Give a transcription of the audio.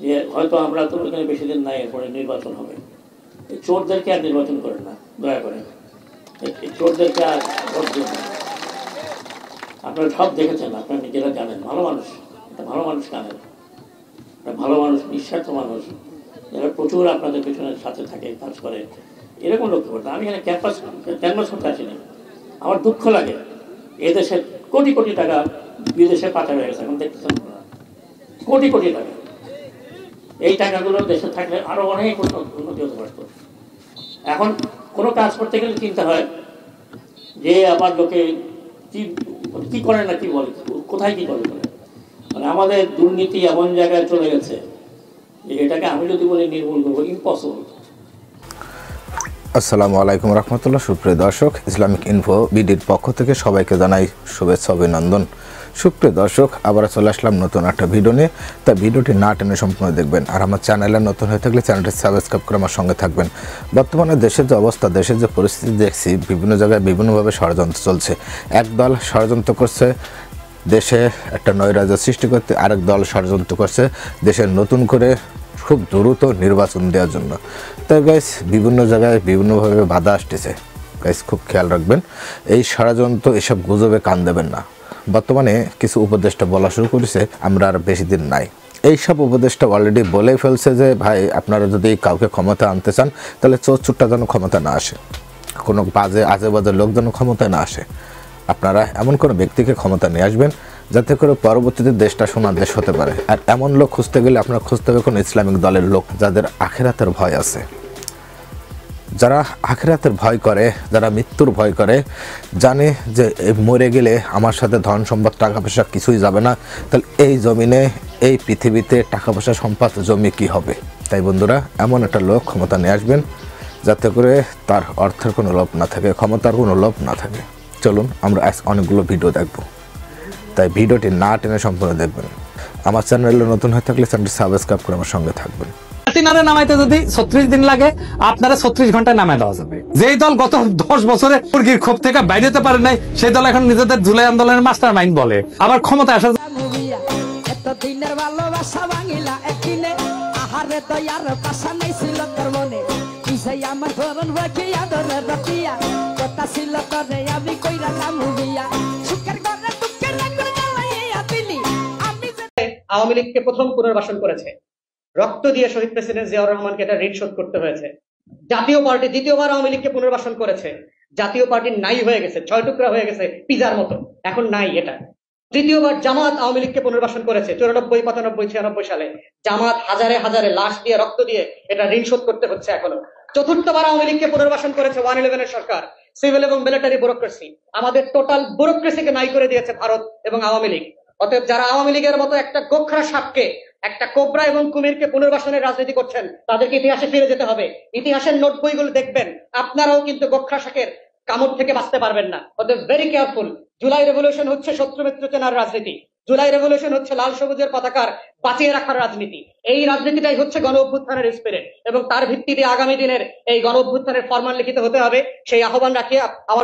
যে হয়তো আমরা তো এখানে বেশি দিন নাই, এরপরে নির্বাচন হবে, এই চোরদেরকে আর নির্বাচন করেন না দয়া করে, এই চোরদেরকে আর ভোট দিন না। আপনারা সব দেখেছেন, আপনারা নিজেরা জানেন, ভালো মানুষ, একটা ভালো মানুষ কানেন, একটা ভালো মানুষ, নিঃস্বার্থ মানুষ, যারা প্রচুর আপনাদের পেছনের সাথে থাকে, কাজ করে, এরকম লক্ষ্য করতে। আমি এখানে ক্যানভাস করতে আসিনি। আমার দুঃখ লাগে, এদেশে কোটি কোটি টাকা বিদেশে পাচার হয়ে গেছে, এখন দেখতেছেন কোটি কোটি টাকা। এই টাকাগুলো দেশে থাকলে আরো অনেক উন্নতি হতে পারত। এখন কোনো কাজ করতে গেলে চিন্তা হয় যে আবার লোকে কি করে না কি বলে, কোথায় কি করে বলে। মানে আমাদের দুর্নীতি এমন জায়গায় চলে গেছে যে এটাকে আমি যদি বলি নির্মূল করবো, ইম্পসিবল। আসসালামু আলাইকুম রহমতুল্লাহ। সুপ্রিয় দর্শক, ইসলামিক ইনফো বিডির পক্ষ থেকে সবাইকে জানাই শুভেচ্ছা অভিনন্দন। সুপ্রিয় দর্শক, আবার চলে আসলাম নতুন একটা ভিডিও নিয়ে। তা ভিডিওটি না টেনে সম্পূর্ণ দেখবেন, আর আমার চ্যানেলে নতুন হয়ে থাকলে চ্যানেলটি সাবস্ক্রাইব করে আমার সঙ্গে থাকবেন। বর্তমানে দেশের যে অবস্থা, দেশের যে পরিস্থিতি দেখছি, বিভিন্ন জায়গায় বিভিন্নভাবে ষড়যন্ত্র চলছে। এক দল ষড়যন্ত্র করছে দেশে একটা নৈরাজ্য সৃষ্টি করতে, আরেক দল ষড়যন্ত্র করছে দেশে নতুন করে খুব দ্রুত নির্বাচন দেওয়ার জন্য। তাই গাইস, বিভিন্ন জায়গায় বিভিন্নভাবে বাধা আসতেছে। গাইস খুব খেয়াল রাখবেন, এই ষড়যন্ত্র এসব গুজবে কান দেবেন না। বর্তমানে কিছু উপদেষ্টা বলা শুরু করেছে আমরা আর বেশি দিন নাই। এইসব উপদেষ্টা অলরেডি বলেই ফেলছে যে ভাই, আপনারা যদি কাউকে ক্ষমতা আনতে চান তাহলে চোরটা যেন ক্ষমতা না আসে, কোনো আজে বাজে লোক যেন ক্ষমতায় না আসে। আপনারা এমন কোনো ব্যক্তিকে ক্ষমতা নিয়ে আসবেন যাতে করে পরবর্তীতে দেশটা সোনার দেশ হতে পারে। আর এমন লোক খুঁজতে গেলে আপনারা খুঁজতে হবে কোনো ইসলামিক দলের লোক, যাদের আখিরাতের ভয় আছে, যারা আখিরাতের ভয় করে, যারা মৃত্যুর ভয় করে, জানে যে মরে গেলে আমার সাথে ধন সম্পদ টাকা পয়সা কিছুই যাবে না, তাহলে এই জমিনে এই পৃথিবীতে টাকা পয়সা সম্পদ জমি কি হবে। তাই বন্ধুরা, এমন একটা লোক ক্ষমতা নিয়ে আসবেন যাতে করে তার অর্থের কোনো লোভ না থাকে, ক্ষমতার কোনো লোভ না থাকে। চলুন আমরা আজ অনেকগুলো ভিডিও দেখব, তাই ভিডিওটি না টেনে সম্পূর্ণ দেখবেন। আমার চ্যানেলে নতুন হয়ে থাকলে চ্যানেলটি সাবস্ক্রাইব করে আমার সঙ্গে থাকবেন। নামাইতে যদি 36 দিন লাগে, আপনারা 36 ঘন্টায় নামাই দেওয়া যাবে। যেই দল গত 10 বছরে মুরগির ক্ষোভ থেকে বাইরে যেতে পারে নাই, সেই দল এখন নিজেদের জুলাই আন্দোলনের মাস্টার মাইন্ড বলে। আবার ক্ষমতা আসার আওয়ামী লীগকে প্রথম পুনর্বাসন করেছে, রক্ত দিয়ে শহীদ প্রেসিডেন্ট জিয়াউর রহমানকে এটা ঋণ শোধ করতে হয়েছে। জাতীয় পার্টি দ্বিতীয়বার আওয়ামী লীগকে পুনর্বাসন করেছে, জাতীয় পার্টি নাই হয়ে গেছে, 6 টুকরা হয়ে গেছে পিজার মতো, এখন নাই এটা। তৃতীয়বার জামাত আওয়ামী লীগকে পুনর্বাসন করেছে 94, 95, 96 সালে। জামাত হাজারে হাজারে লাশ দিয়ে রক্ত দিয়ে এটা ঋণ শোধ করতে হচ্ছে এখনো। চতুর্থবার আওয়ামী লীগকে পুনর্বাসন করেছে 111 এর সরকার, সিভিল এবং মিলিটারি ব্যুরোক্রেসি। আমাদের টোটাল ব্যুরোক্রেসিকে নাই করে দিয়েছে ভারত এবং আওয়ামী লীগ। অতএব যারা আওয়ামী লীগের মতো একটা গোখরা সাপকে, একটা কোবরা এবং কুমিরকে পুনর্বাসনের রাজনীতি করছেন, তাদেরকে ইতিহাসে ফিরে যেতে হবে। ইতিহাসের নোট বইগুলো দেখবেন, আপনারাও কিন্তু গোখরা শাকের কামড় থেকে বাঁচতে পারবেন না। অতএব ভেরি কেয়ারফুল। জুলাই রেভলিউশন হচ্ছে শত্রু মিত্র চেনার রাজনীতি। জুলাই রেভলিউশন হচ্ছে লাল সবুজের পতাকার বাঁচিয়ে রাখার রাজনীতি। এই রাজনীতিটাই হচ্ছে গণ অভ্যুত্থানের স্পিরিট, এবং তার ভিত্তিতে আগামী দিনের এই গণ অভ্যুত্থানের ফরমান লিখিত হতে হবে। সেই আহ্বান রাখিয়ে আমার